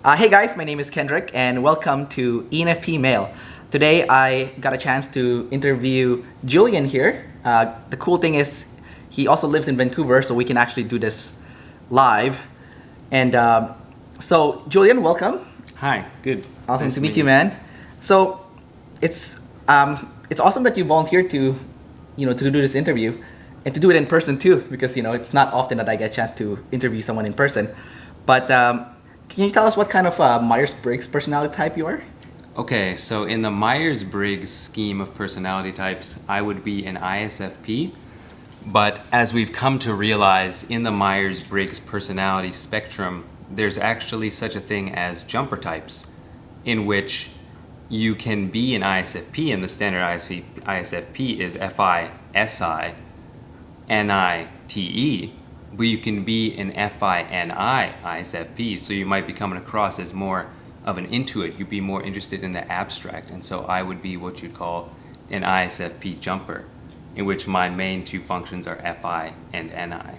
Hey guys, my name is Kendrick and welcome to ENFP Mail. Today I got a chance to interview Julien here. The cool thing is he also lives in Vancouver, so we can actually do this live. And so Julien, welcome. Hi, good. Awesome Nice to meet you, man. So it's awesome that you volunteered to do this interview and to do it in person too, because it's not often that I get a chance to interview someone in person. But can you tell us what kind of Myers-Briggs personality type you are? Okay, so in the Myers-Briggs scheme of personality types, I would be an ISFP. But as we've come to realize in the Myers-Briggs personality spectrum, there's actually such a thing as jumper types, in which you can be an ISFP, and the standard ISFP is Fi-Si, Ni-Te, but you can be an Fi-Ni ISFP, so you might be coming across as more of an intuit. You'd be more interested in the abstract, and so I would be what you'd call an ISFP jumper, in which my main two functions are Fi and Ni.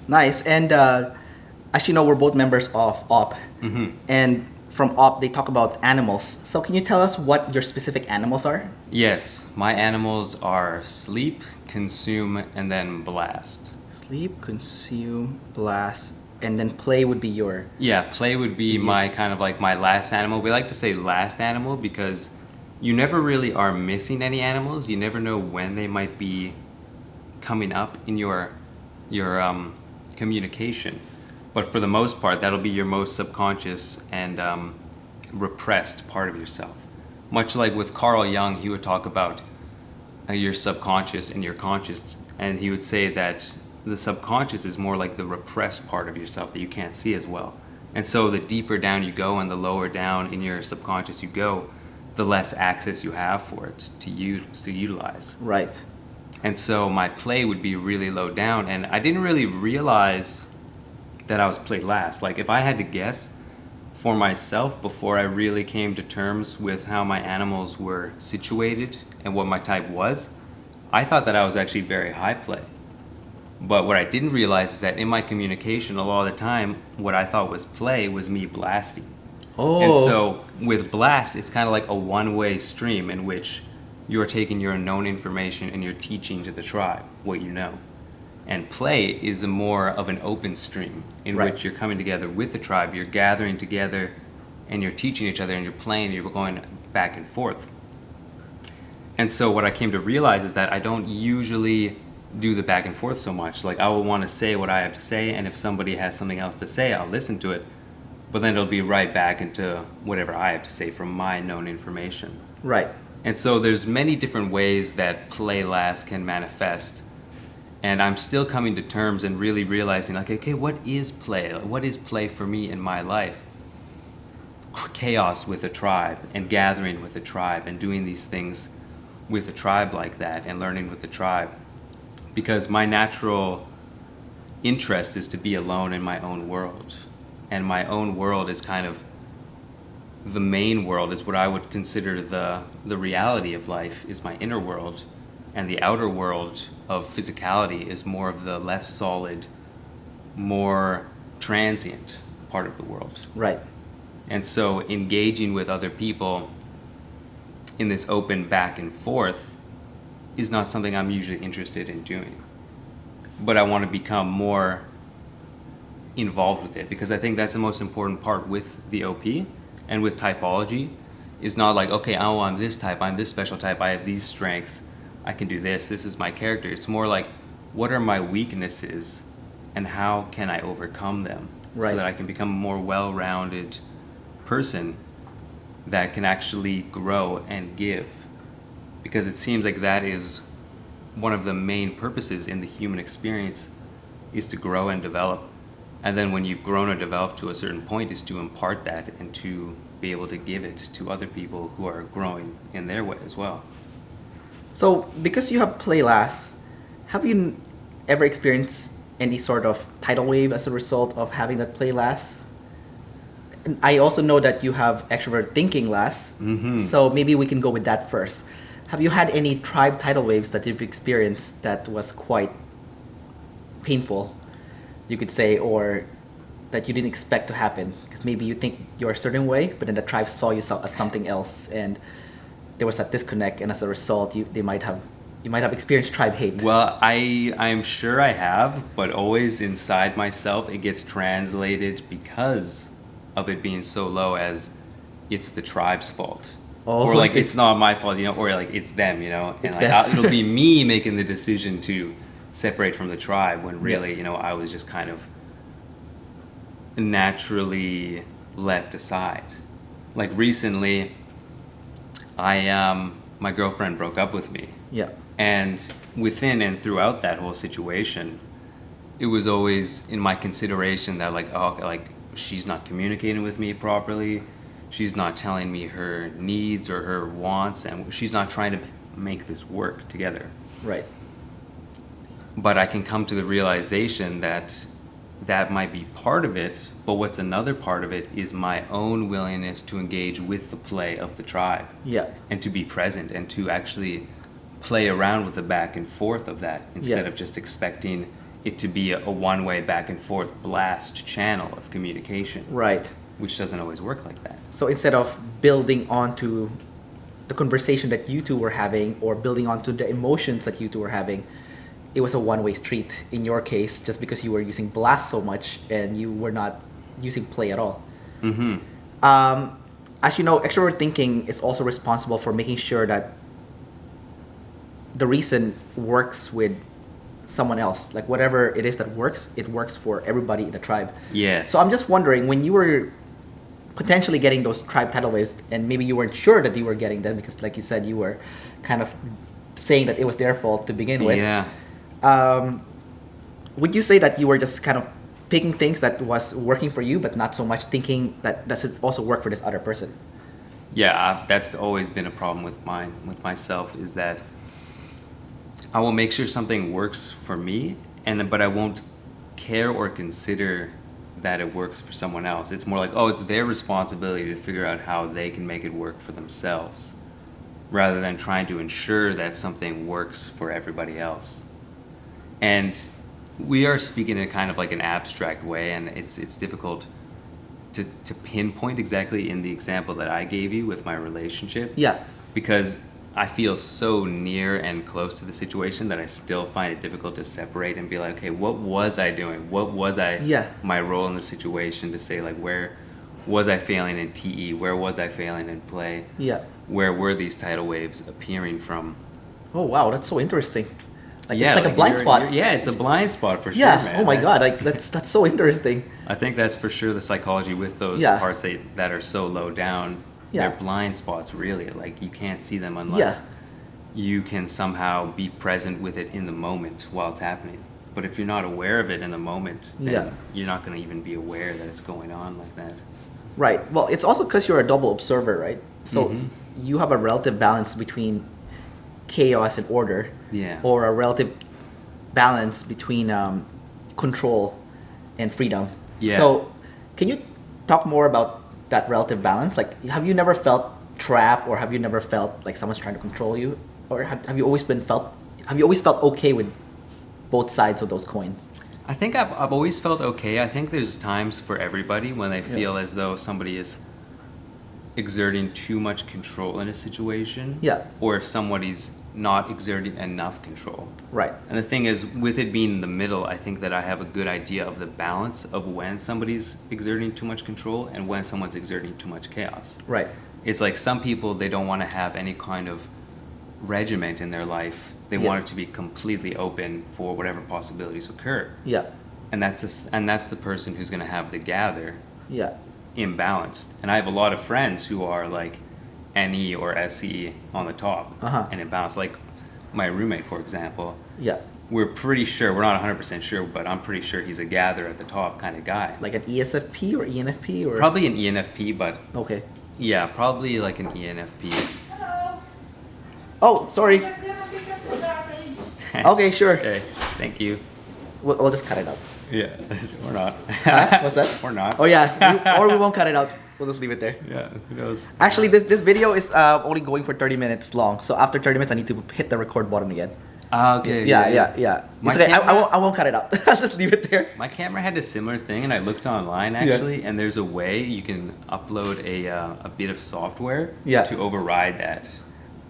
Nice. And as you know, we're both members of OP. Mm-hmm. And from OP, they talk about animals. So can you tell us what your specific animals are? Yes, my animals are sleep, consume, and then blast. Sleep, consume, blast, and then play would be your... Yeah, play would be my kind of like my last animal. We like to say last animal because you never really are missing any animals. You never know when they might be coming up in your communication. But for the most part, that'll be your most subconscious and repressed part of yourself. Much like with Carl Jung, he would talk about your subconscious and your conscious, and he would say that the subconscious is more like the repressed part of yourself that you can't see as well. And so the deeper down you go and the lower down in your subconscious you go, the less access you have for it to utilize. Right. And so my play would be really low down, and I didn't really realize that I was played last. Like if I had to guess for myself before I really came to terms with how my animals were situated and what my type was, I thought that I was actually very high play. But what I didn't realize is that in my communication, a lot of the time, what I thought was play was me blasting. Oh. And so with blast, it's kind of like a one-way stream in which you're taking your known information and you're teaching to the tribe what you know. And play is a more of an open stream in Right. which you're coming together with the tribe, you're gathering together and you're teaching each other and you're playing, you're going back and forth. And so what I came to realize is that I don't usually do the back and forth so much. Like I will want to say what I have to say, and if somebody has something else to say, I'll listen to it, but then it'll be right back into whatever I have to say from my known information. Right. And so there's many different ways that play last can manifest, and I'm still coming to terms and really realizing, like, okay, what is play? What is play for me in my life? Chaos with a tribe and gathering with a tribe and doing these things with a tribe like that and learning with the tribe. Because my natural interest is to be alone in my own world. And my own world is kind of the main world, is what I would consider the reality of life, is my inner world. And the outer world of physicality is more of the less solid, more transient part of the world. Right. And so engaging with other people in this open back and forth is not something I'm usually interested in doing. But I want to become more involved with it, because I think that's the most important part with the OP and with typology, is not like, okay, oh, I'm this type, I'm this special type, I have these strengths, I can do this is my character. It's more like, what are my weaknesses and how can I overcome them? Right. So that I can become a more well-rounded person that can actually grow and give. Because it seems like that is one of the main purposes in the human experience, is to grow and develop. And then when you've grown or developed to a certain point, is to impart that and to be able to give it to other people who are growing in their way as well. So because you have play last, have you ever experienced any sort of tidal wave as a result of having that play last? And I also know that you have extrovert thinking last, so maybe we can go with that first. Have you had any tribe tidal waves that you've experienced that was quite painful, you could say, or that you didn't expect to happen, because maybe you think you're a certain way, but then the tribe saw you as something else, and there was that disconnect, and as a result, you might have experienced tribe hate. Well, I'm sure I have, but always inside myself, it gets translated because of it being so low as it's the tribe's fault. Oh, or like it's not my fault, or like it's them, and It's like them. it'll be me making the decision to separate from the tribe when really, I was just kind of naturally left aside. Like recently, my girlfriend broke up with me. Yeah. And within and throughout that whole situation, it was always in my consideration that like she's not communicating with me properly. She's not telling me her needs or her wants, and she's not trying to make this work together. Right. But I can come to the realization that that might be part of it, but what's another part of it is my own willingness to engage with the play of the tribe. Yeah. And to be present and to actually play around with the back and forth of that instead of just expecting it to be a one-way back and forth blast channel of communication. Right. Which doesn't always work like that. So instead of building onto the conversation that you two were having, or building onto the emotions that you two were having, it was a one-way street in your case, just because you were using blast so much and you were not using play at all. Mm-hmm. As you know, extrovert thinking is also responsible for making sure that the reason works with someone else. Like whatever it is that works, it works for everybody in the tribe. Yes. So I'm just wondering, when you were potentially getting those tribe tidal waves, and maybe you weren't sure that you were getting them because, like you said, you were kind of saying that it was their fault to begin with. Yeah. Would you say that you were just kind of picking things that was working for you, but not so much thinking that does it also work for this other person? Yeah, that's always been a problem with myself, is that I will make sure something works for me, but I won't care or consider that it works for someone else. It's more like, it's their responsibility to figure out how they can make it work for themselves, rather than trying to ensure that something works for everybody else. And we are speaking in kind of like an abstract way, and it's difficult to pinpoint exactly in the example that I gave you with my relationship. Yeah. Because I feel so near and close to the situation that I still find it difficult to separate and be like, okay, what was I doing? What was my role in the situation, to say like, where was I failing in TE? Where was I failing in play? Yeah. Where were these tidal waves appearing from? Oh wow, that's so interesting. Like, yeah, it's like a blind spot. Yeah, it's a blind spot for sure, Yeah. man. Oh my god, like that's so interesting. I think that's for sure the psychology with those parts that are so low down. Yeah. They're blind spots, really. Like, you can't see them unless you can somehow be present with it in the moment while it's happening. But if you're not aware of it in the moment, then you're not going to even be aware that it's going on like that. Right. Well, it's also because you're a double observer, right? So you have a relative balance between chaos and order. Yeah. Or a relative balance between control and freedom. Yeah. So can you talk more about that relative balance? Like, have you never felt trapped, or have you never felt like someone's trying to control you, or have you always felt okay with both sides of those coins? I think I've always felt okay. I think there's times for everybody when they feel as though somebody is exerting too much control in a situation. Yeah. Or if somebody's not exerting enough control. Right. And the thing is, with it being in the middle, I think that I have a good idea of the balance of when somebody's exerting too much control and when someone's exerting too much chaos. Right. It's like some people, they don't want to have any kind of regiment in their life. They want it to be completely open for whatever possibilities occur. Yeah. And that's the person who's going to have the gather Yeah. imbalanced. And I have a lot of friends who are like NE or SE on the top and imbalanced. Like my roommate, for example. Yeah. We're pretty sure, we're not 100% sure, but I'm pretty sure he's a gather at the top kind of guy. Like an ESFP or ENFP, or Probably an ENFP, but okay. yeah, probably like an ENFP. Oh, sorry. Okay, sure. Okay, thank you. We'll just cut it out. Yeah, we're not. Huh? What's that? We're not. Oh yeah, or we won't cut it out. We'll just leave it there. Yeah, who knows? Actually, this video is only going for 30 minutes long. So after 30 minutes, I need to hit the record button again. Ah, okay. Yeah. My It's okay. camera- I won't cut it out. I'll just leave it there. My camera had a similar thing, and I looked online actually, and there's a way you can upload a bit of software Yeah. to override that.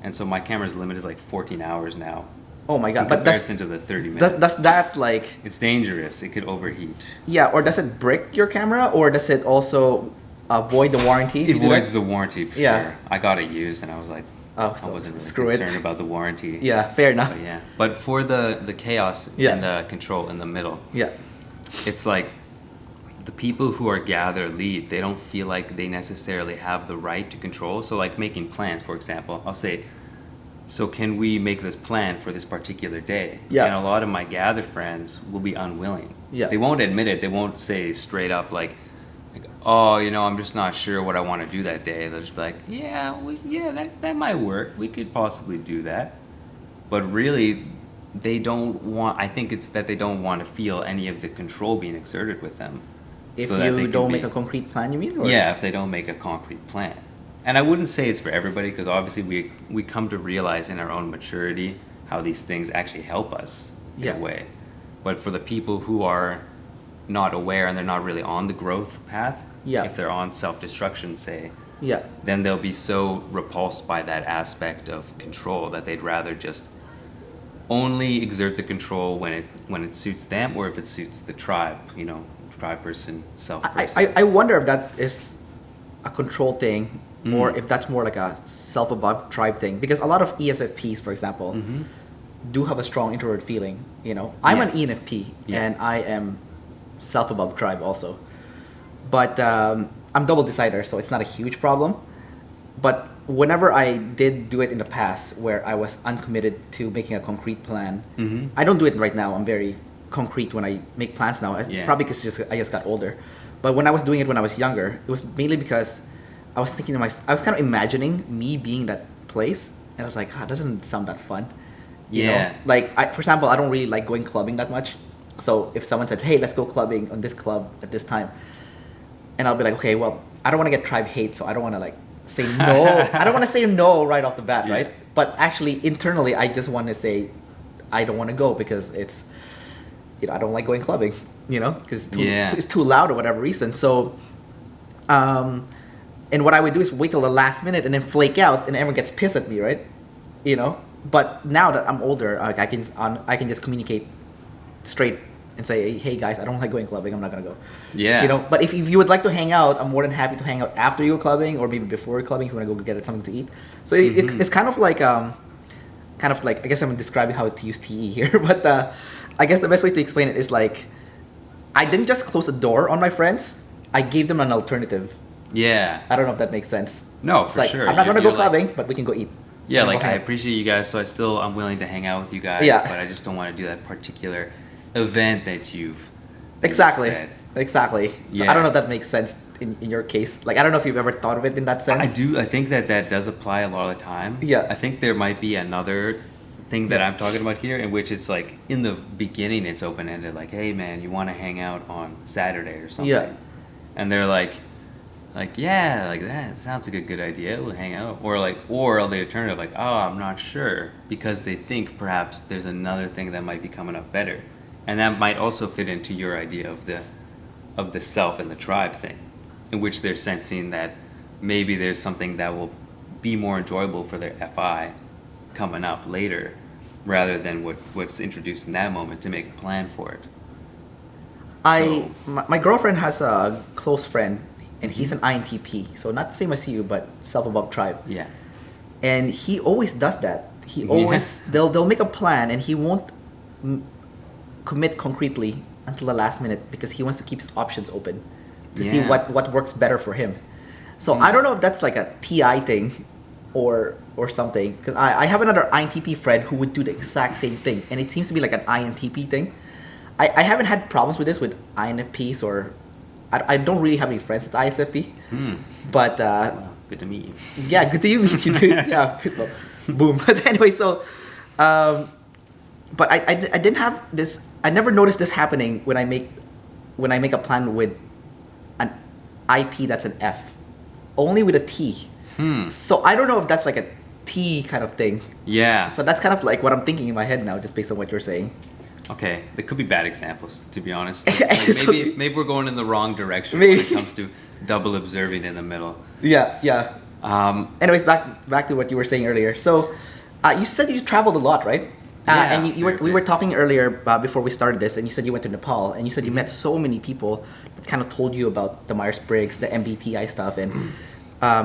And so my camera's limit is like 14 hours now. Oh my In god! But comparison to the 30 minutes. does that like It's dangerous. It could overheat. yeah? Or does it brick your camera, or does it also void the warranty? if It you do that? voids the warranty for Yeah. sure. I got it used, and I was like, Oh, I so wasn't really screw it. concerned about the warranty. Yeah, fair enough. But yeah. But for the chaos Yeah. and the control in the middle, Yeah, it's like the people who are gather lead, they don't feel like they necessarily have the right to control. So like making plans, for example, I'll say, so can we make this plan for this particular day? Yeah. And a lot of my gather friends will be unwilling. Yeah. They won't admit it. They won't say straight up like oh, I'm just not sure what I want to do that day. They'll just be like, that might work. We could possibly do that. But really, they don't want, I think it's that they don't want to feel any of the control being exerted with them. if so that they you can don't be- make a concrete plan, you mean? Or? Yeah, if they don't make a concrete plan. And I wouldn't say it's for everybody, because obviously we come to realize in our own maturity how these things actually help us in Yeah. a way. But for the people who are not aware and they're not really on the growth path, Yeah. if they're on self-destruction, say, Yeah. then they'll be so repulsed by that aspect of control that they'd rather just only exert the control when it suits them, or if it suits the tribe, tribe person, self person. I wonder if that is a control thing, or Mm. if that's more like a self above tribe thing. Because a lot of ESFPs, for example, Mm-hmm. do have a strong introvert feeling. I'm Yeah. an ENFP, Yeah. and I am self above tribe also. But I'm double decider, so it's not a huge problem. But whenever I did do it in the past, where I was uncommitted to making a concrete plan, Mhm. I don't do it right now. I'm very concrete when I make plans now. Yeah. Probably because I just got older. But when I was doing it when I was younger, it was mainly because I was thinking to myself, I was kind of imagining me being that place, and I was like, that doesn't sound that fun. You know? Yeah. Like, for example, I don't really like going clubbing that much. So if someone said, hey, let's go clubbing on this club at this time, and I'll be like, okay, well, I don't want to get tribe hate, so I don't want to like say no. I don't want to say no right off the bat, Yeah. right? But actually, internally, I just want to say I don't want to go because it's, I don't like going clubbing, because Yeah. it's too loud or whatever reason. So, and what I would do is wait till the last minute and then flake out, and everyone gets pissed at me, right? But now that I'm older, like I can just communicate straight and say, hey guys, I don't like going clubbing. I'm not gonna go. Yeah. But if you would like to hang out, I'm more than happy to hang out after you go clubbing, or maybe before clubbing if you want to go get something to eat. So it's kind of like I guess I'm describing how to use TE here, but I guess the best way to explain it is like I didn't just close the door on my friends. I gave them an alternative. Yeah. I don't know if that makes sense. No, It's for like, sure. I'm not gonna go You're like- clubbing, but we can go eat. Yeah, And like go I hang- appreciate you guys, so I'm willing to hang out with you guys, Yeah. but I just don't want to do that particular event that you've Exactly. said. Exactly. So Yeah. I don't know if that makes sense in your case. Like I don't know if you've ever thought of it in that sense. I do. I think that does apply a lot of the time. Yeah. I think there might be another thing that I'm talking about here, in which it's like in the beginning it's open ended, like, hey man, you want to hang out on Saturday or something? Yeah. And they're like yeah, like that sounds like a good idea. We'll hang out, or the alternative, like, oh, I'm not sure, because they think perhaps there's another thing that might be coming up better, and that might also fit into your idea of the self and the tribe thing, in which they're sensing that maybe there's something that will be more enjoyable for their FI coming up later, rather than what's introduced in that moment to make a plan for it. My girlfriend has a close friend, and he's an INTP, so not the same as you, but self-above tribe. Yeah. And he always does that. He Yeah. always they'll make a plan, and he won't commit concretely until the last minute because he wants to keep his options open to see Yeah. what works better for him. So I don't know if that's like a TI thing or something, because I have another INTP friend who would do the exact same thing, and it seems to be like an INTP thing. I haven't had problems with this with INFPs, or I don't really have any friends with ISFP, but Wow, good to meet you. yeah, good to you meet you too. Yeah, fist bump. Boom. But anyway, so, but I didn't have this. I never noticed this happening when I make a plan with an IP that's an F, only with a T. So I don't know if that's like a tea kind of thing. Yeah. So that's kind of like what I'm thinking in my head now, just based on what you're saying. Okay, there could be bad examples, to be honest. So- Maybe we're going in the wrong direction Maybe. when it comes to double observing in the middle. Yeah. Anyways, back to what you were saying earlier. So, you said you traveled a lot, right? Yeah, And we were talking earlier before we started this, and you said you went to Nepal, and you said you met so many people that kind of told you about the Myers-Briggs, the MBTI stuff, and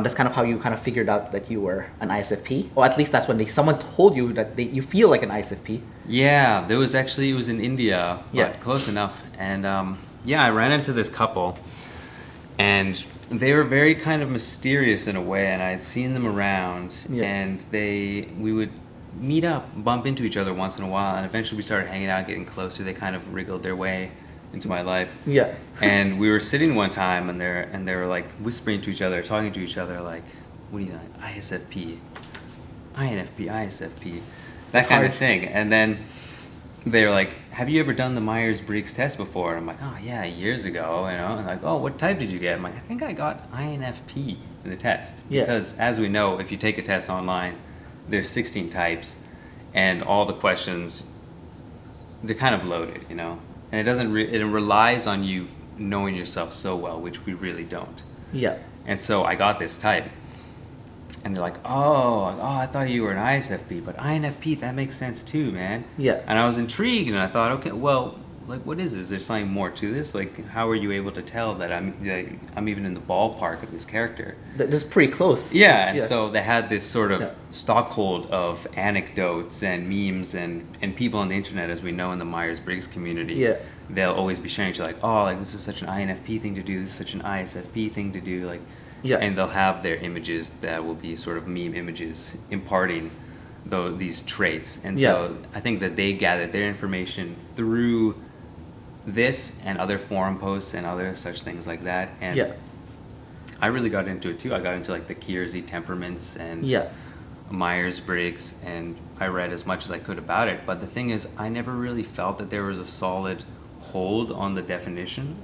that's kind of how you kind of figured out that you were an ISFP, or at least that's when someone told you that you feel like an ISFP. Yeah, it was in India, but Yeah. close enough. And I ran into this couple, and they were very kind of mysterious in a way, and I had seen them around, Yeah. and we would meet up, bump into each other once in a while, and eventually we started hanging out, getting closer. They kind of wriggled their way into my life. Yeah. And we were sitting one time, and they were like whispering to each other, talking to each other, like, "What do you think? ISFP, INFP, ISFP," that kind of thing. And then they're like, "Have you ever done the Myers-Briggs test before?" And I'm like, "Oh yeah, years ago, you know." And like, "Oh, what type did you get?" I'm like, "I think I got INFP in the test." Yeah. Because as we know, if you take a test online, there's 16 types, and all the questions, they're kind of loaded, you know. And it doesn't. It relies on you knowing yourself so well, which we really don't. Yeah. And so I got this type, and they're like, "Oh, I thought you were an ISFP, but INFP, that makes sense too, man." Yeah. And I was intrigued, and I thought, okay, well, like, what is this? Is there something more to this? Like, how are you able to tell that I'm even in the ballpark of this character? That's pretty close. Yeah, and so they had this sort of Yeah. stockhold of anecdotes and memes and people on the internet, as we know in the Myers-Briggs community. Yeah. They'll always be sharing to like, "Oh, like this is such an INFP thing to do. This is such an ISFP thing to do." Like, Yeah. and they'll have their images that will be sort of meme images imparting these traits. And so I think that they gathered their information through this and other forum posts and other such things like that. And Yeah. I really got into it too. I got into like the Kiersey temperaments and Myers-Briggs, and I read as much as I could about it. But the thing is, I never really felt that there was a solid hold on the definitions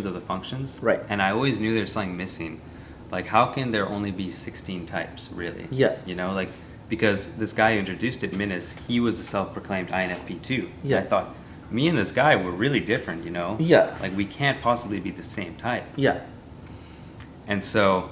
of the functions. Right. And I always knew there's something missing. Like, how can there only be 16 types, really? Yeah. You know, like, because this guy who introduced it, Minnis, he was a self-proclaimed INFP too. Yeah. And I thought, me and this guy were really different, you know? Yeah. Like, we can't possibly be the same type. Yeah. And so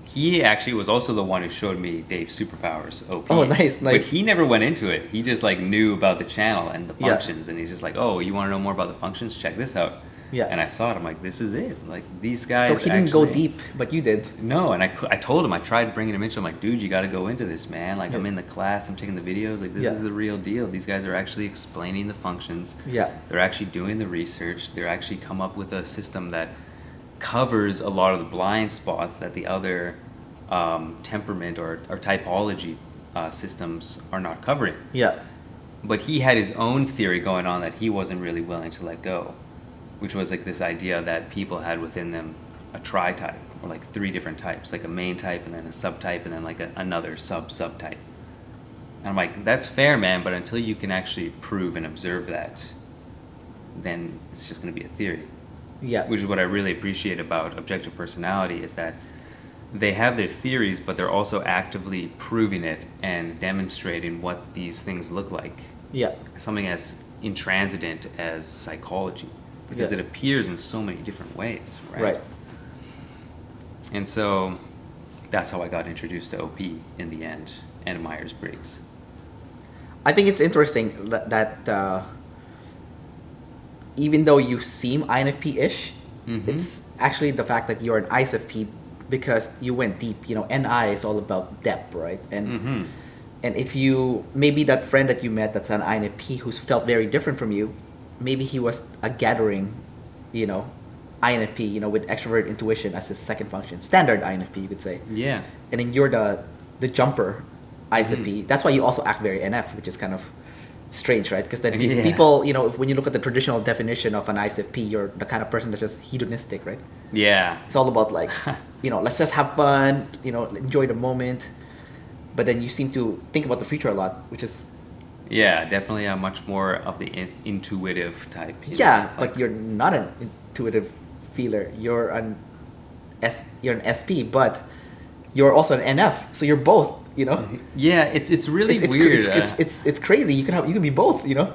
he actually was also the one who showed me Dave's Superpowers OP. Oh, nice. But he never went into it. He just like knew about the channel and the Yeah. functions, and he's just like, "Oh, you want to know more about the functions? Check this out." Yeah. And I saw it. I'm like, "This is it. Like, these guys." So he didn't go actually- deep, but you did. No, and I told him, I tried bringing him into. I'm like, "Dude, you got to go into this, man. Like, I'm Yeah. in the class. I'm taking the videos. Like, this Yeah. is the real deal. These guys are actually explaining the functions. Yeah. They're actually doing the research. They're actually come up with a system that covers a lot of the blind spots that the other temperament or typology systems are not covering." Yeah. But he had his own theory going on that he wasn't really willing to let go, which was like this idea that people had within them a tri-type, or like 3 different types, like a main type and then a subtype and then like another subtype. And I'm like, that's fair, man, but until you can actually prove and observe that, then it's just going to be a theory. Yeah. Which is what I really appreciate about objective personality, is that they have their theories, but they're also actively proving it and demonstrating what these things look like. Yeah. Something as intransigent as psychology, because Yeah. it appears in so many different ways, right? Right. And so that's how I got introduced to OP in the end, and Myers-Briggs. I think it's interesting that even though you seem INFP-ish, Mhm. it's actually the fact that you're an ISFP because you went deep. You know, NI is all about depth, right? And Mm-hmm. and if you, maybe that friend that you met that's an INFP who's felt very different from you, maybe he was a gathering, you know, INFP, you know, with extrovert intuition as his second function, standard INFP, you could say. Yeah. And then you're the jumper ISFP. That's why you also act very NF, which is kind of strange, right? Because then Yeah. people, you know, when you look at the traditional definition of an ISFP, you're the kind of person that's just hedonistic, right? Yeah. It's all about like, you know, let's just have fun, you know, enjoy the moment. But then you seem to think about the future a lot, which is Yeah, definitely a much more of the intuitive type. you yeah, know, but you're not an intuitive feeler. You're an SP, but you're also an NF, so you're both. You know. Yeah, it's really weird. It's crazy. You can be both. You know.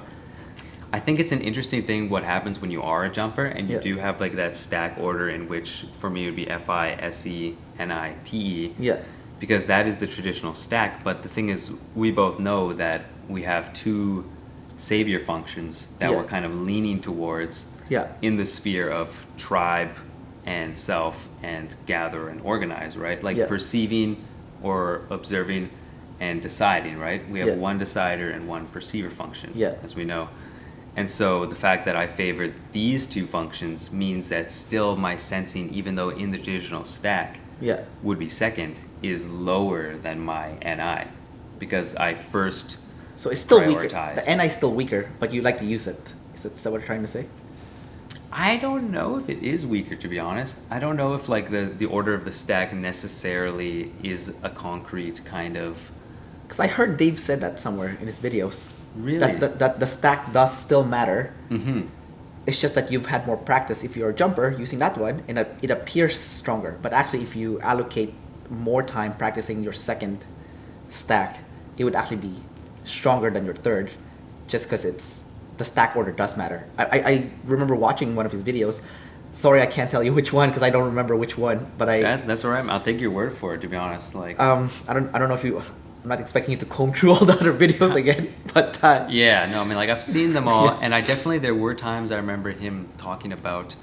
I think it's an interesting thing what happens when you are a jumper and you Yeah. do have like that stack order in which for me it would be Fi, Se, Ni, Te. Yeah. Because that is the traditional stack. But the thing is, we both know that we have two savior functions that Yeah. we're kind of leaning towards Yeah. in the sphere of tribe and self and gather and organize, right? Like Yeah. perceiving or observing and deciding, right? We have Yeah. one decider and one perceiver function, Yeah. as we know. And so the fact that I favored these two functions means that still my sensing, even though in the digital stack Yeah. would be second, is lower than my Ni because I first So it's still weaker. prioritized. The NI is still weaker, but you like to use it. Is that what you're trying to say? I don't know if it is weaker, to be honest. I don't know if like the order of the stack necessarily is a concrete kind of. Because I heard Dave said that somewhere in his videos. Really? That the stack does still matter. Mm-hmm. It's just that you've had more practice if you're a jumper using that one, and it appears stronger. But actually, if you allocate more time practicing your second stack, it would actually be stronger than your third, just because the stack order does matter. I remember watching one of his videos. Sorry, I can't tell you which one because I don't remember which one. But That's all right. I'll take your word for it. To be honest, like. I don't know if you. I'm not expecting you to comb through all the other videos again, but Yeah, no, I mean, like, I've seen them all, Yeah. and there were times I remember him talking about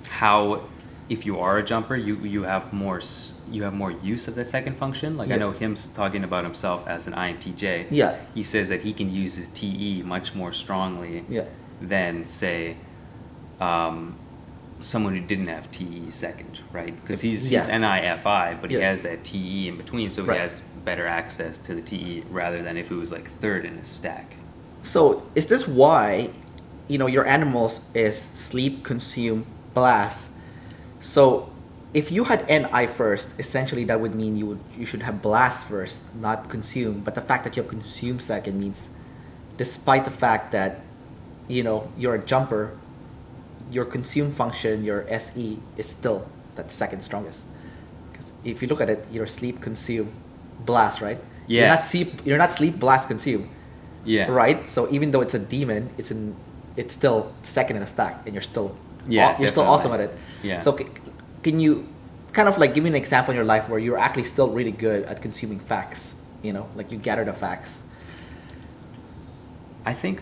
how if you are a jumper, you have more use of the second function. Like, I Yeah. know him talking about himself as an INTJ. Yeah. He says that he can use his TE much more strongly Yeah. than, say, someone who didn't have TE second, right? Because he's Yeah. NIFI, but he Yeah. has that TE in between, so Right. he has better access to the TE rather than if it was like third in his stack. So is this why, your animals is sleep, consume, blast? So if you had NI first, essentially that would mean you should have blast first, not consume. But the fact that you have consume second means, despite the fact that, you're a jumper, your consume function, your SE, is still that second strongest. Because if you look at it, you're sleep, consume, blast, right? Yeah. You're not sleep, blast, consume. Yeah. Right? So even though it's a demon, it's still second in a stack, and you're still Yeah, you're still definitely. awesome at it. Yeah. So can you kind of like give me an example in your life where you're actually still really good at consuming facts? Like you gather the facts. I think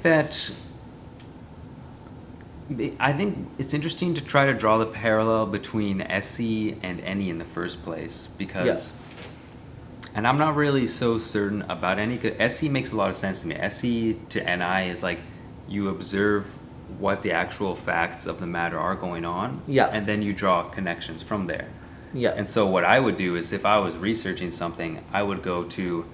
it's interesting to try to draw the parallel between SE and NE in the first place because, and I'm not really so certain about NE because SE makes a lot of sense to me. SE to NI is like you observe what the actual facts of the matter are going on, Yeah. and then you draw connections from there. Yeah. And so what I would do is if I was researching something, I would go to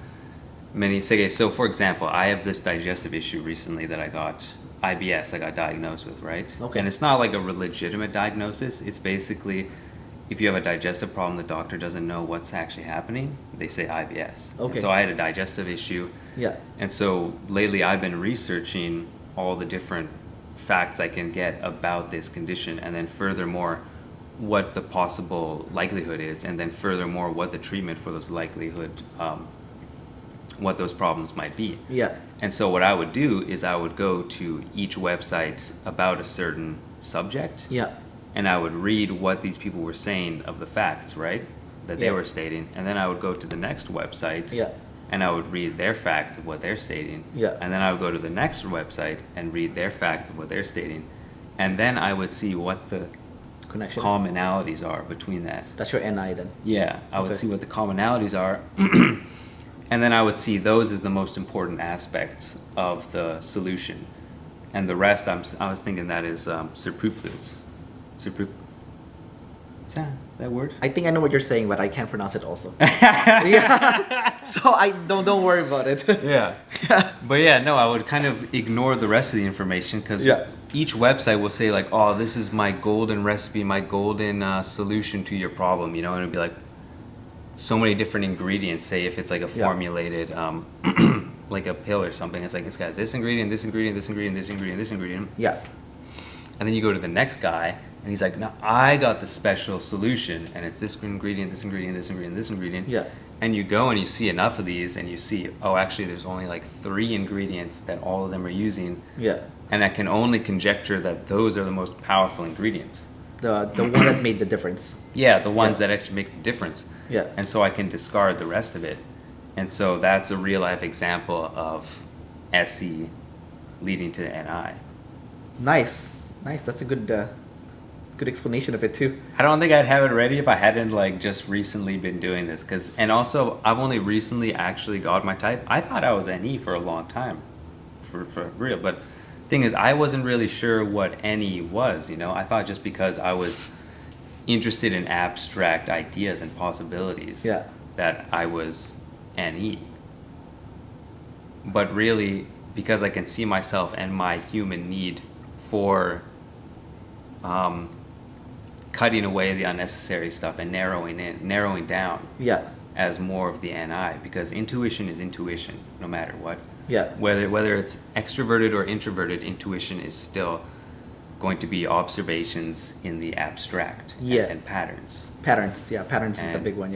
so for example, I have this digestive issue recently that I got IBS, I got diagnosed with, right? Okay. And it's not like a legitimate diagnosis. It's basically if you have a digestive problem, the doctor doesn't know what's actually happening, they say IBS. Okay. And so I had a digestive issue. Yeah. And so lately I've been researching all the different facts I can get about this condition, and then furthermore what the possible likelihood is, and then furthermore what the treatment for those what those problems might be. Yeah. And so what I would do is I would go to each website about a certain subject, Yeah. and I would read what these people were saying of the facts, right, that they Yeah. were stating, and then I would go to the next website, Yeah. and I would read their facts of what they're stating, Yeah. and then I would go to the next website and read their facts of what they're stating, and then I would see what the Connections. commonalities are between that. That's your NI then. Yeah, I would Okay. see what the commonalities are, and then I would see those as the most important aspects of the solution, and the rest I was thinking that is superfluous. Is that word? I think I know what you're saying, but I can't pronounce it also. Yeah. So I don't worry about it. Yeah. But yeah, no, I would kind of ignore the rest of the information because Yeah. each website will say like, oh, this is my golden recipe, my golden solution to your problem, and it'd be like so many different ingredients. Say if it's like a Yeah. formulated, like a pill or something, it's like it's got this ingredient, this ingredient, this ingredient, this ingredient, this ingredient. Yeah. And then you go to the next guy And he's like, no, I got the special solution, and it's this ingredient, this ingredient, this ingredient, this ingredient. Yeah. And you go and you see enough of these, and you see, oh, actually, there's only like 3 ingredients that all of them are using. Yeah. And I can only conjecture that those are the most powerful ingredients. The one that made the difference. Yeah, the ones that actually make the difference. Yeah. And so I can discard the rest of it. And so that's a real life example of SE leading to NI. Nice. That's a good explanation of it too. I don't think I'd have it ready if I hadn't like just recently been doing this. And also I've only recently actually got my type. I thought I was NE for a long time, for real. But thing is, I wasn't really sure what NE was. I thought just because I was interested in abstract ideas and possibilities, that I was NE. But really, because I can see myself and my human need for cutting away the unnecessary stuff and narrowing down as more of the NI, because intuition is intuition no matter what. Yeah. Whether it's extroverted or introverted, intuition is still going to be observations in the abstract and patterns. Patterns is the big one,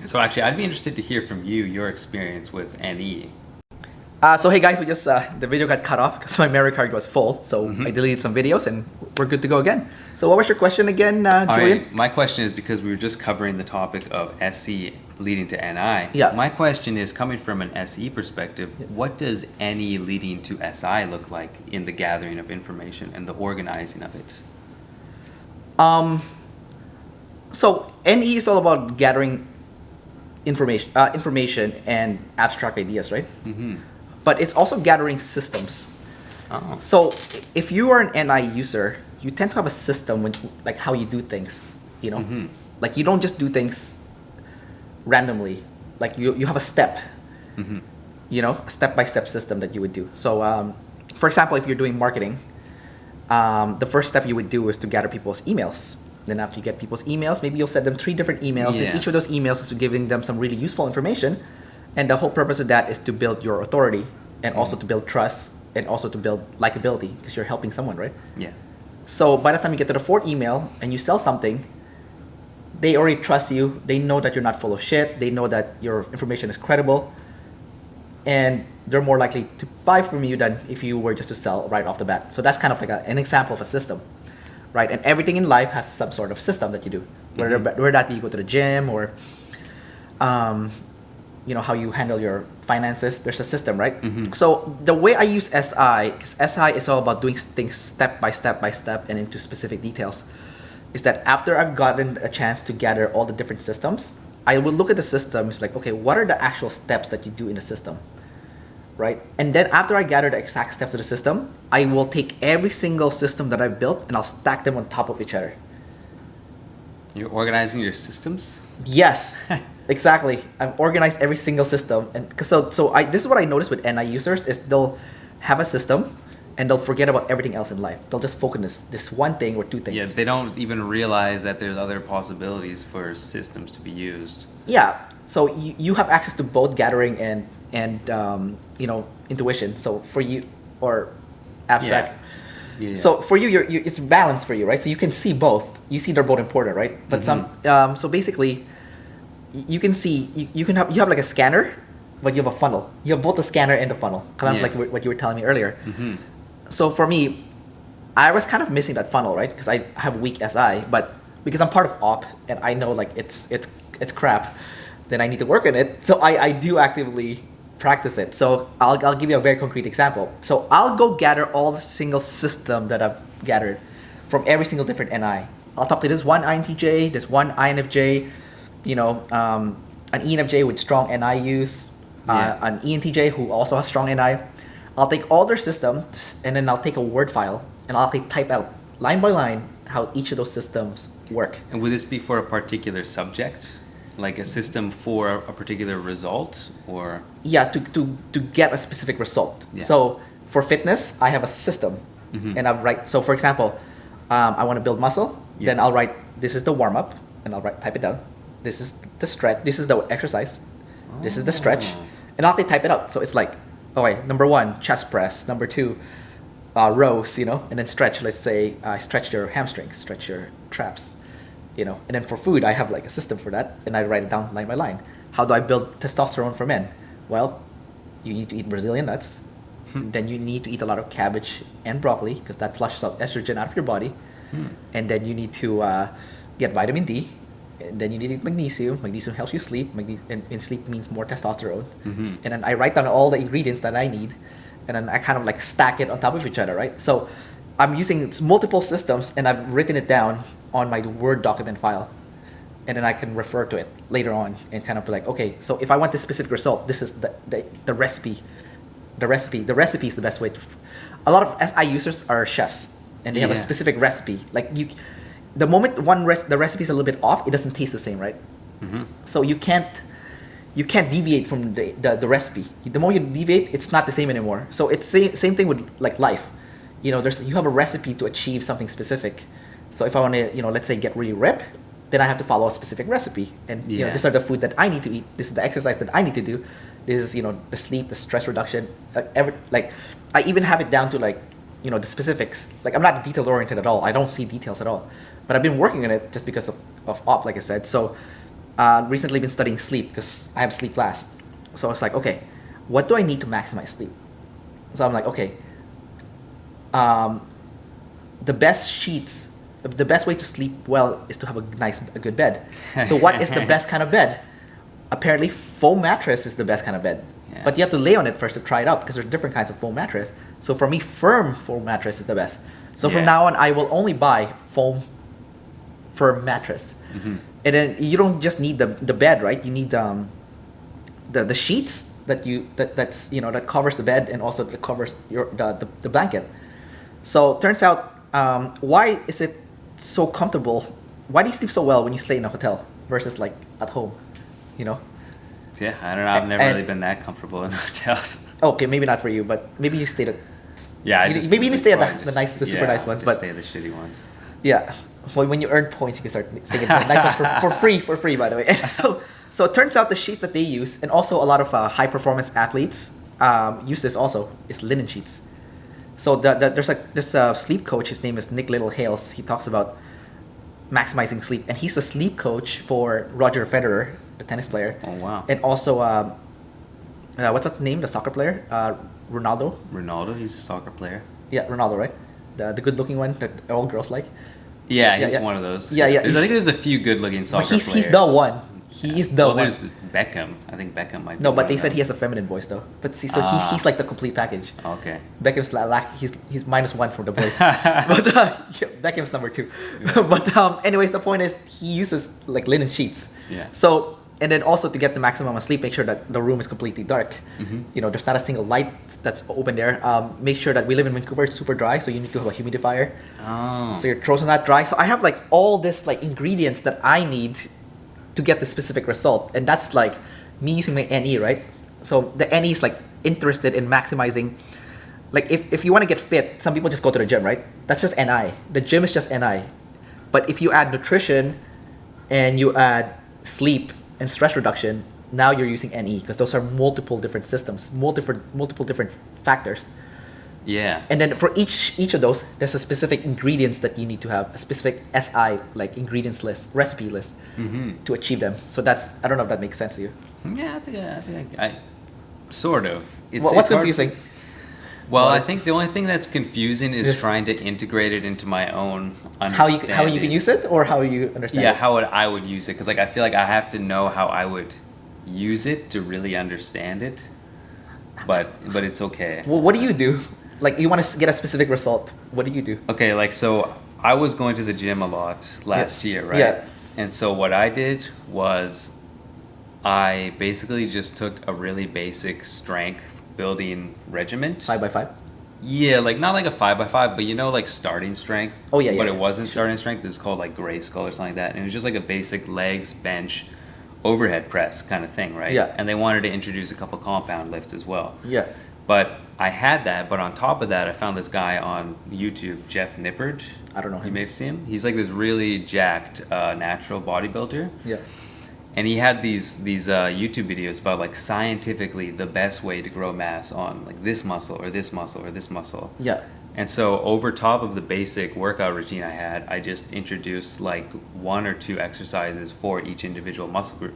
So actually, I'd be interested to hear from you, your experience with NE. So hey guys, we just the video got cut off because my memory card was full, so I deleted some videos and we're good to go again. So what was your question again, Julian? All right, my question is, because we were just covering the topic of SE leading to NI. Yeah. My question is, coming from an SE perspective, what does NE leading to SI look like in the gathering of information and the organizing of it? So NE is all about gathering information and abstract ideas, right? Mm-hmm. But it's also gathering systems. Oh. So if you are an NI user, you tend to have a system when, like, how you do things, Mm-hmm. Like, you don't just do things randomly. Like, you have a step, Mm-hmm. A step-by-step system that you would do. So, for example, if you're doing marketing, the first step you would do is to gather people's emails. Then after you get people's emails, maybe you'll send them 3 different emails. Yeah. And each of those emails is giving them some really useful information. And the whole purpose of that is to build your authority and also to build trust and also to build likability, because you're helping someone, right? Yeah. So by the time you get to the 4th email and you sell something, they already trust you. They know that you're not full of shit. They know that your information is credible. And they're more likely to buy from you than if you were just to sell right off the bat. So that's kind of like an example of a system, right? And everything in life has some sort of system that you do. Whether that be you go to the gym or how you handle your finances, there's a system, right? Mm-hmm. So the way I use SI, because SI is all about doing things step by step and into specific details, is that after I've gotten a chance to gather all the different systems, I will look at the systems like, okay, what are the actual steps that you do in the system, right? And then after I gather the exact steps of the system, I will take every single system that I've built and I'll stack them on top of each other. You're organizing your systems? Yes. Exactly. I've organized every single system, and this is what I noticed with NI users is they'll have a system and they'll forget about everything else in life. They'll just focus on this one thing or 2 things. Yeah, they don't even realize that there's other possibilities for systems to be used. Yeah. So you have access to both gathering and intuition. So for you, or abstract. Yeah. So for you, it's balanced for you, right? So you can see both. You see they're both important, right? But so basically, you can see you have like a scanner, but you have a funnel. You have both the scanner and the funnel, kind of like what you were telling me earlier. Mm-hmm. So for me, I was kind of missing that funnel, right? Because I have weak SI, but because I'm part of op and I know like it's crap, then I need to work on it. So I do actively practice it. So I'll give you a very concrete example. So I'll go gather all the single system that I've gathered from every single different NI. I'll talk to this one INTJ, this one INFJ, an ENFJ with strong NI use, an ENTJ who also has strong NI. I'll take all their systems and then I'll take a Word file and I'll type out line by line how each of those systems work. And would this be for a particular subject? Like a system for a particular result, or? Yeah, to get a specific result. Yeah. So for fitness, I have a system, and I'll write. So for example, I want to build muscle. Yeah. Then I'll write, this is the warm up, and I'll type it down. This is the stretch. This is the exercise. Oh. This is the stretch, and I'll type it out. So it's like, okay, number 1, chest press. Number 2, rows, and then stretch. Let's say stretch your hamstrings, stretch your traps, and then for food, I have like a system for that, and I write it down line by line. How do I build testosterone for men? Well, you need to eat Brazilian nuts. Then you need to eat a lot of cabbage and broccoli because that flushes out estrogen out of your body. And then you need to get vitamin D. And then you need magnesium. Magnesium helps you sleep. And sleep means more testosterone. And then I write down all the ingredients that I need. And then I kind of like stack it on top of each other, right? So I'm using multiple systems and I've written it down on my Word document file. And then I can refer to it later on and kind of be like, okay, so if I want this specific result, this is the recipe. The recipe is the best way to. A lot of SI users are chefs, and they have a specific recipe. Like the moment the recipe is a little bit off, it doesn't taste the same, right? So you can't deviate from the recipe. The more you deviate, it's not the same anymore. So it's same thing with like life. You have a recipe to achieve something specific. So if I want to, let's say get really ripped, then I have to follow a specific recipe. And these are the food that I need to eat. This is the exercise that I need to do. This is the sleep, the stress reduction. I even have it down to the specifics. Like I'm not detail oriented at all. I don't see details at all. But I've been working on it just because of op, like I said. So recently been studying sleep because I have sleep last. So I was like, okay, what do I need to maximize sleep? So I'm like, okay, the best way to sleep well is to have a good bed. So what is the best kind of bed? Apparently foam mattress is the best kind of bed. But you have to lay on it first to try it out because there's different kinds of foam mattress. So for me, firm foam mattress is the best. So from now on, I will only buy firm mattress. And then you don't just need the bed, right? You need the sheets that covers the bed and also that covers the blanket. So turns out, why is it so comfortable? Why do you sleep so well when you stay in a hotel versus like at home? Yeah, I don't know. I've never really been that comfortable in hotels. Okay, maybe not for you, but maybe you stayed at. Yeah, maybe you didn't stay at the super nice ones, but stay at the shitty ones. Yeah, well, when you earn points, you can start staying at the nice ones for free, by the way. And so it turns out the sheet that they use, and also a lot of high performance athletes use this also, is linen sheets. So there's a sleep coach. His name is Nick Little Hales. He talks about maximizing sleep, and he's the sleep coach for Roger Federer, the tennis player. Oh wow! And also, what's that name? The soccer player, Ronaldo. Ronaldo, he's a soccer player. Yeah, Ronaldo, right? The good-looking one that all girls like. Yeah, he's one of those. Yeah. I think there's a few good-looking soccer players. He's the one. He's the one. There's Beckham. I think Beckham might be. No, but they said he has a feminine voice though. But see, so he's like the complete package. Okay. Beckham's he's -1 for the voice. But Beckham's number 2. Yeah. But anyways, the point is he uses like linen sheets. Yeah. So and then also to get the maximum of sleep, make sure that the room is completely dark. There's not a single light that's open there. Make sure that we live in Vancouver, it's super dry, so you need to have a humidifier. Oh. So your throats are not dry. So I have like all this like ingredients that I need to get the specific result, and that's like me using my NE, right? So the NE is like interested in maximizing. Like if you want to get fit, some people just go to the gym, right? That's just NI. The gym is just NI. But if you add nutrition and you add sleep and stress reduction, now you're using NE because those are multiple different systems, multiple different factors. Yeah. And then for each of those, there's a specific ingredients that you need to have, a specific SI like ingredients list, recipe list to achieve them. So I don't know if that makes sense to you. Yeah, I think I sort of. What's confusing? Well, I think the only thing that's confusing is trying to integrate it into my own understanding. How you can use it, or how you understand it? Yeah, how I would use it, because like I feel like I have to know how I would use it to really understand it. But it's okay. Well, what do you do? Like you want to get a specific result. What do you do? Okay, like so I was going to the gym a lot last year, right? Yeah. And so what I did was I basically just took a really basic strength building regiment. 5x5? Yeah, like not like a 5x5, but like starting strength. Oh yeah. But it wasn't starting strength. It was called like gray skull or something like that. And it was just like a basic legs, bench, overhead press kind of thing, right? Yeah. And they wanted to introduce a couple compound lifts as well. Yeah. But I had that, but on top of that, I found this guy on YouTube, Jeff Nippard. I don't know him. You may have seen him. He's like this really jacked natural bodybuilder. Yeah. And he had these YouTube videos about like scientifically the best way to grow mass on like this muscle or this muscle or this muscle. Yeah. And so over top of the basic workout routine I had, I just introduced like 1 or 2 exercises for each individual muscle group.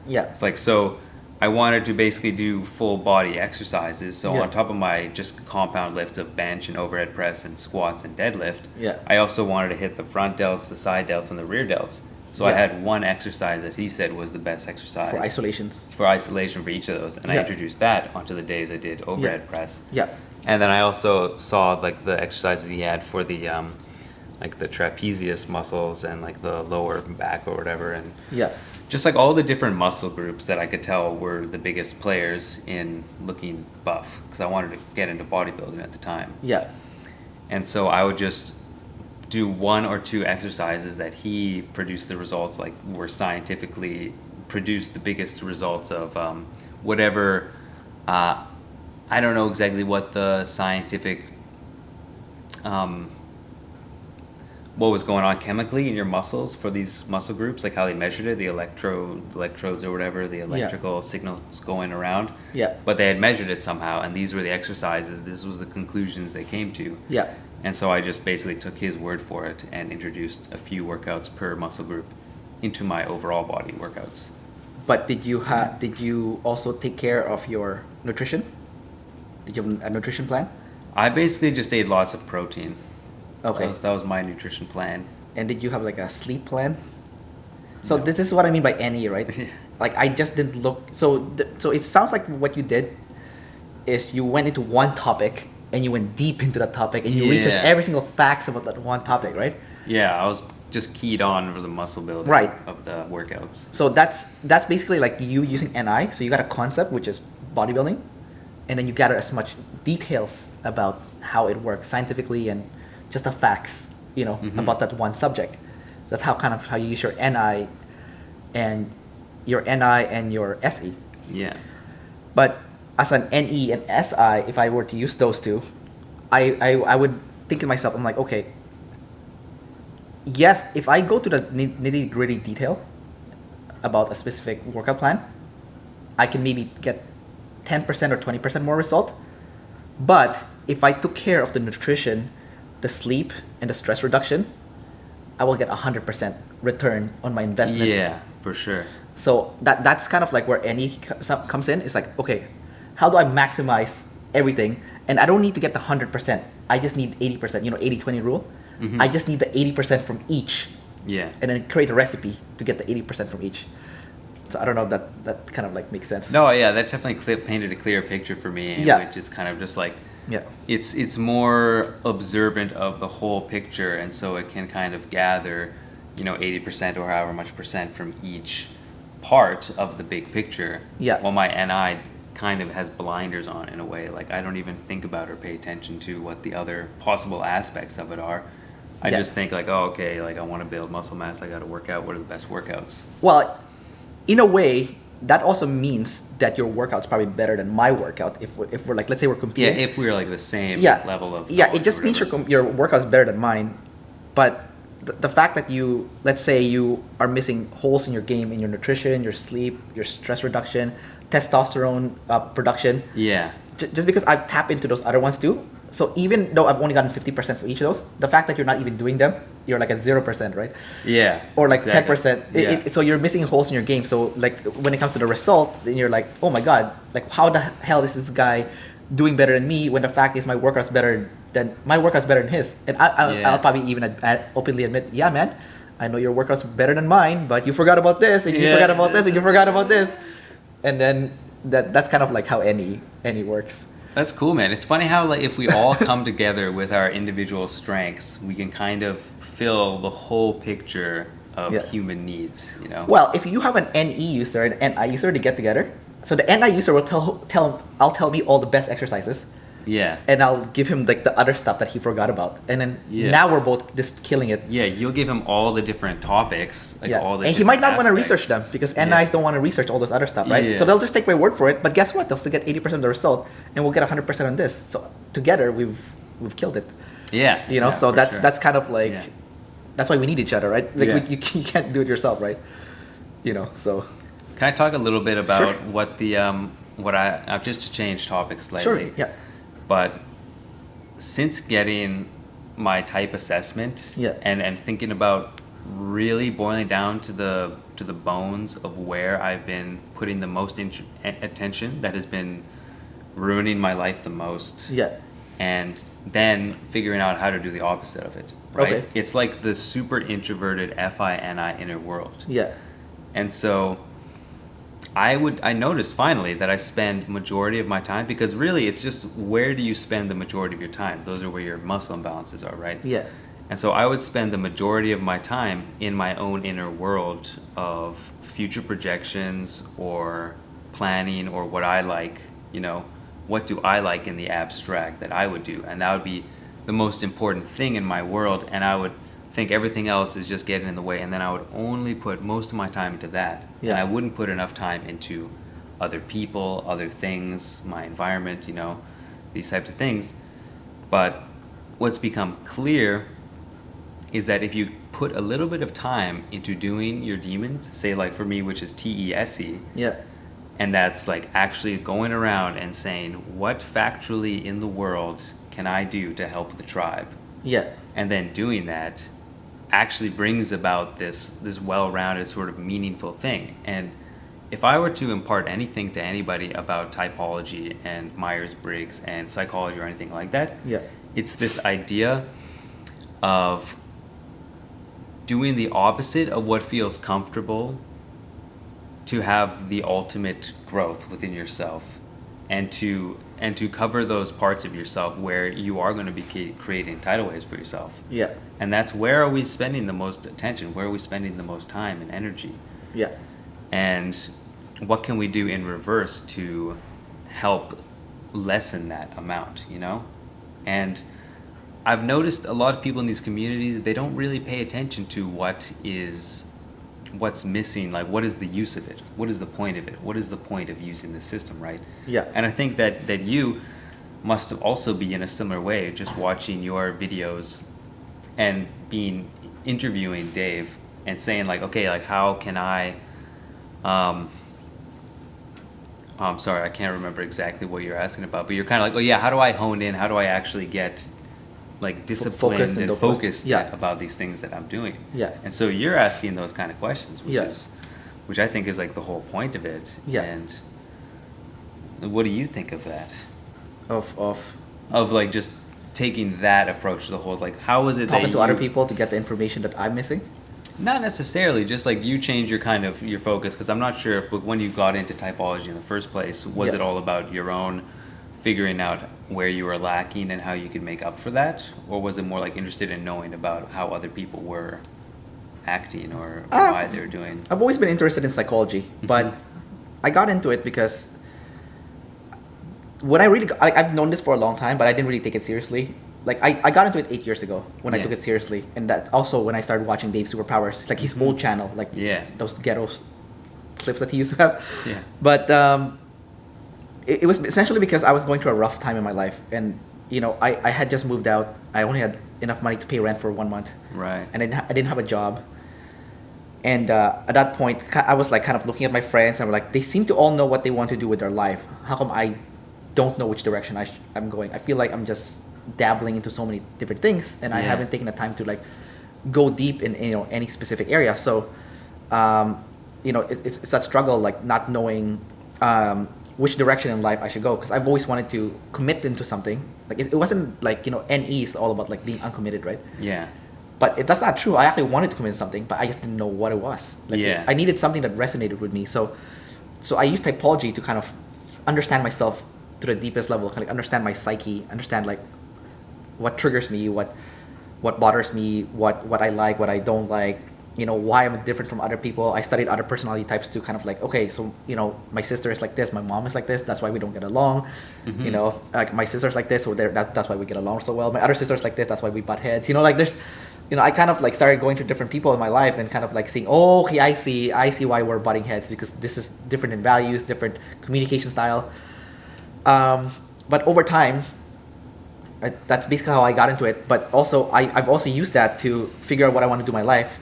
Yeah. It's like, so I wanted to basically do full body exercises. So Yeah. on top of my just compound lifts of bench and overhead press and squats and deadlift, Yeah. I also wanted to hit the front delts, the side delts, and the rear delts. So I Yeah. had one exercise that he said was the best exercise. For isolations. For isolation for each of those. And I Yeah. introduced that onto the days I did overhead press. Yeah. And then I also saw like the exercises he had for the like the trapezius muscles and like the lower back or whatever, and Yeah. just like all the different muscle groups that I could tell were the biggest players in looking buff, because I wanted to get into bodybuilding at the time. Yeah. And so I would just do 1 or 2 exercises that he produced the results, like were scientifically produced the biggest results of whatever. I don't know exactly what the scientific, what was going on chemically in your muscles for these muscle groups, like how they measured it, the electrodes or whatever, the electrical signals going around. Yeah. But they had measured it somehow, and these were the exercises, this was the conclusions they came to. Yeah. And so I just basically took his word for it and introduced a few workouts per muscle group into my overall body workouts. But did you also take care of your nutrition? Did you have a nutrition plan? I basically just ate lots of protein. Okay. That was my nutrition plan. And did you have like a sleep plan? So this is what I mean by NE, right? Yeah. Like I just didn't look. So it sounds like what you did is you went into one topic and you went deep into that topic and you researched every single facts about that one topic, right? Yeah, I was just keyed on for the muscle building of the workouts. So that's basically like you using NI. So you got a concept, which is bodybuilding, and then you gather as much details about how it works scientifically and just the facts, about that one subject. That's how you use your NI and your SE. Yeah. But as an NE and SI, if I were to use those two, I would think to myself, I'm like, okay, yes, if I go to the nitty gritty detail about a specific workout plan, I can maybe get 10% or 20% more result. But if I took care of the nutrition, the sleep, and the stress reduction, I will get 100% return on my investment. Yeah, for sure. So that's kind of like where NE comes in. It's like, okay, how do I maximize everything? And I don't need to get the 100%. I just need 80%, 80-20 rule. Mm-hmm. I just need the 80% from each. Yeah. And then create a recipe to get the 80% from each. So I don't know if that kind of like makes sense. No, yeah, that definitely painted a clear picture for me, in which it's kind of just like, it's more observant of the whole picture, and so it can kind of gather, 80% or however much percent from each part of the big picture. Yeah. While my NI kind of has blinders on in a way, like I don't even think about or pay attention to what the other possible aspects of it are. I just think like, oh, okay, like I want to build muscle mass, I got to work out. What are the best workouts? Well, in a way, that also means that your workout's probably better than my workout. If we're like, let's say we're competing. Yeah, if we're like the same level of. Yeah, it just means your workout's better than mine. But the fact that let's say you are missing holes in your game, in your nutrition, your sleep, your stress reduction, testosterone production. Yeah. Just because I've tapped into those other ones too. So even though I've only gotten 50% for each of those, the fact that you're not even doing them, you're like at 0%, right? Yeah. Or like exactly. 10%. So you're missing holes in your game. So like when it comes to the result, then you're like, oh my God, like how the hell is this guy doing better than me when the fact is my workout's better than his? And I'll probably even openly admit, yeah, man, I know your workout's better than mine, but you forgot about this and you forgot about this and you forgot about this. And then that's kind of like how any works. That's cool, man. It's funny how like if we all come together with our individual strengths, we can kind of fill the whole picture of human needs, Well, if you have an NE user and an NI user to get together, so the NI user will tell me all the best exercises. Yeah. And I'll give him like the other stuff that he forgot about. And then now we're both just killing it. Yeah, you'll give him all the different topics, all the and he might not want to aspects. research them because NIs don't want to research all this other stuff, right? Yeah. So they'll just take my word for it. But guess what? They'll still get 80% of the result and we'll get 100% on this. So together we've killed it. Yeah. So that's kind of like that's why we need each other, right? Like you can't do it yourself, right? So can I talk a little bit about Sure. what the what I've just to change topics slightly. Sure. Yeah. But since getting my type assessment Yeah. and thinking about really boiling down to the bones of where I've been putting the most attention that has been ruining my life the most. Yeah. And then figuring out how to do the opposite of it. Right? Okay. It's like the super introverted Fi-Ni inner world. Yeah. And so I noticed finally that I spend majority of my time, because really it's just where do you spend the majority of your time? Those are where your muscle imbalances are, right? Yeah. And so I would spend the majority of my time in my own inner world of future projections or planning or what I like, what do I like in the abstract that I would do? And that would be the most important thing in my world, and I would think everything else is just getting in the way, and then I would only put most of my time into that. Yeah. And I wouldn't put enough time into other people, other things, my environment, these types of things. But what's become clear is that if you put a little bit of time into doing your demons, say like for me, which is TESE, Yeah. and that's like actually going around and saying, what factually in the world can I do to help the tribe? Yeah. And then doing that actually brings about this well-rounded sort of meaningful thing. And if I were to impart anything to anybody about typology and Myers-Briggs and psychology or anything like that, Yeah. it's this idea of doing the opposite of what feels comfortable to have the ultimate growth within yourself, and to cover those parts of yourself where you are going to be creating tidal waves for yourself. Yeah. And that's where are we spending the most attention, where are we spending the most time and energy, Yeah. and what can we do in reverse to help lessen that amount, And I've noticed a lot of people in these communities, they don't really pay attention to what's missing, like what is the use of it? What is the point of it? What is the point of using the system, right? Yeah. And I think that you must also be in a similar way, just watching your videos and interviewing Dave and saying like, okay, like how can I, I'm sorry, I can't remember exactly what you're asking about, but you're kind of like, oh yeah, how do I hone in? How do I actually get like disciplined Focused and and focused yeah. about these things that I'm doing? Yeah. And so you're asking those kind of questions, which Yeah. which I think is like the whole point of it. Yeah. And what do you think of that? Of Like just taking that approach to the whole, like how is it talking that to other people to get the information that I'm missing? Not necessarily, just like you change your focus, because I'm not sure if when you got into typology in the first place, was Yeah. it all about your own figuring out where you were lacking and how you could make up for that, or was it more like interested in knowing about how other people were acting or why they were doing? I've always been interested in psychology, but I got into it because when I've known this for a long time, but I didn't really take it seriously. Like I got into it 8 years ago when I Yeah. took it seriously, and that also when I started watching Dave's Superpowers. It's like his old channel, like Yeah. those ghetto clips that he used to have. Yeah. But it was essentially because I was going through a rough time in my life, and I had just moved out. I only had enough money to pay rent for 1 month, Right. and I didn't have a job. And at that point, I was like kind of looking at my friends, and I'm like, they seem to all know what they want to do with their life. How come I don't know which direction I'm going? I feel like I'm just dabbling into so many different things, and I Yeah. haven't taken the time to like go deep in any specific area. So it's that struggle, like not knowing which direction in life I should go, because I've always wanted to commit into something. Like it wasn't like NE is all about like being uncommitted, right? Yeah. But that's not true. I actually wanted to commit to something, but I just didn't know what it was. Like Yeah. I needed something that resonated with me. So I used typology to kind of understand myself to the deepest level, kind of understand my psyche, understand like what triggers me, what bothers me, what I like, what I don't like, why I'm different from other people. I studied other personality types to kind of like, okay, so my sister is like this, my mom is like this, that's why we don't get along. Like my sister's like this, so that's why we get along so well. My other sister's like this, that's why we butt heads. Like there's I kind of like started going to different people in my life and kind of like seeing, oh, okay, I see why we're butting heads, because this is different in values, different communication style. But over time, that's basically how I got into it. But also, I've also used that to figure out what I want to do in my life,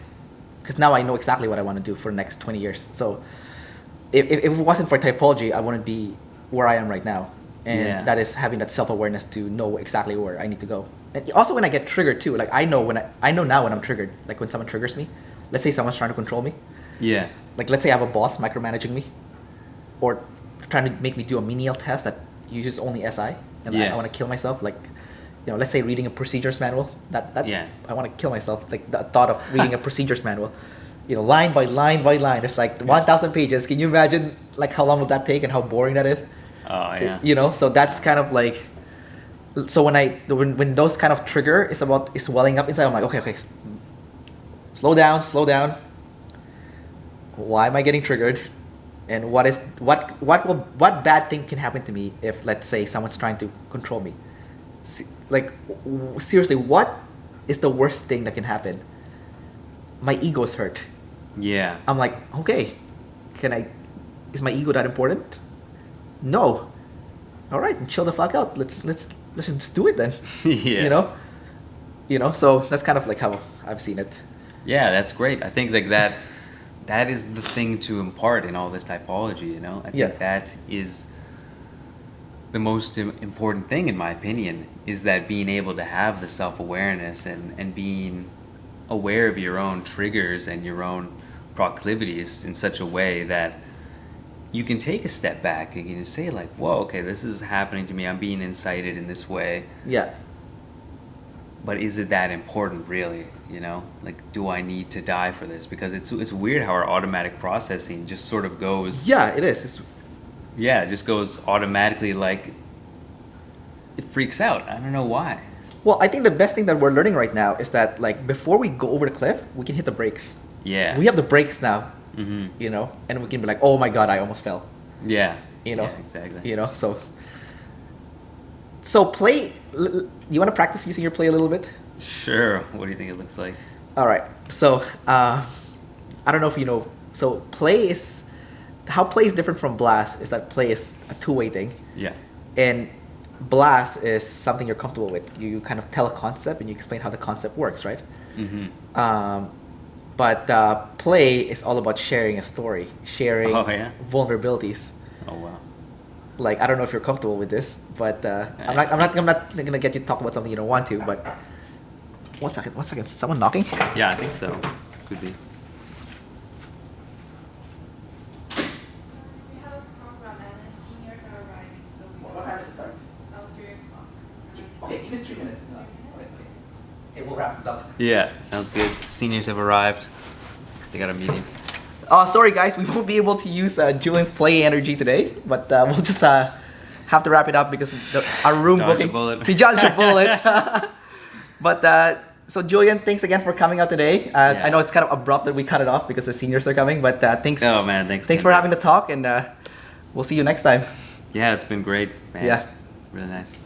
because now I know exactly what I want to do for the next 20 years. So if it wasn't for typology, I wouldn't be where I am right now. and Yeah. that is having that self-awareness to know exactly where I need to go. And also when I get triggered too, like I know now when I'm triggered. Like when someone triggers me, let's say someone's trying to control me. Yeah. Like let's say I have a boss micromanaging me, or trying to make me do a menial task that uses only SI, and Yeah. I want to kill myself. Like, let's say reading a procedures manual. That Yeah. I want to kill myself. Like the thought of reading a procedures manual, line by line by line. There's like 1,000 pages. Can you imagine like how long would that take and how boring that is? Oh yeah. So that's kind of like. So when those kind of trigger is welling up inside, I'm like, okay, slow down. Why am I getting triggered? And what bad thing can happen to me if, let's say, someone's trying to control me? Seriously, what is the worst thing that can happen? My ego is hurt. Yeah. I'm like, okay, is my ego that important? No. All right, chill the fuck out. Let's just do it then. Yeah. So that's kind of like how I've seen it. Yeah, that's great. I think like that is the thing to impart in all this typology, I think that is the most important thing, in my opinion, is that being able to have the self-awareness and being aware of your own triggers and your own proclivities in such a way that you can take a step back and you can say like, whoa, okay, this is happening to me. I'm being incited in this way. Yeah. But is it that important, really? Like, do I need to die for this? Because it's weird how our automatic processing just sort of goes. Yeah, it is. It just goes automatically. Like, it freaks out. I don't know why. Well, I think the best thing that we're learning right now is that like before we go over the cliff, we can hit the brakes. Yeah. We have the brakes now. Mm-hmm. And we can be like, oh my god, I almost fell. Yeah. Yeah, exactly. So play. You want to practice using your play a little bit? Sure. What do you think it looks like? All right. So I don't know if you know. So play is different from blast. Is that play is a two-way thing. Yeah. And blast is something you're comfortable with. You kind of tell a concept and you explain how the concept works, right? Mm-hmm. But play is all about sharing a story, sharing vulnerabilities. Oh wow. Like I don't know if you're comfortable with this, but I'm not gonna get you to talk about something you don't want to. But one second, someone knocking? Yeah, I think so. Could be. We have a program and the seniors are arriving, so What time does it start? 3 o'clock. Okay, give me 3 minutes. Okay, we'll wrap this up. Yeah, sounds good. Seniors have arrived. They got a meeting. Sorry guys, we won't be able to use Julian's play energy today, but we'll just have to wrap it up because our room Dodge booking. a bullet. We dodged a bullet. But so Julian, thanks again for coming out today. I know it's kind of abrupt that we cut it off because the seniors are coming, but thanks. Oh man, thanks. Thanks for having the talk, and we'll see you next time. Yeah, it's been great, man. Yeah. Really nice.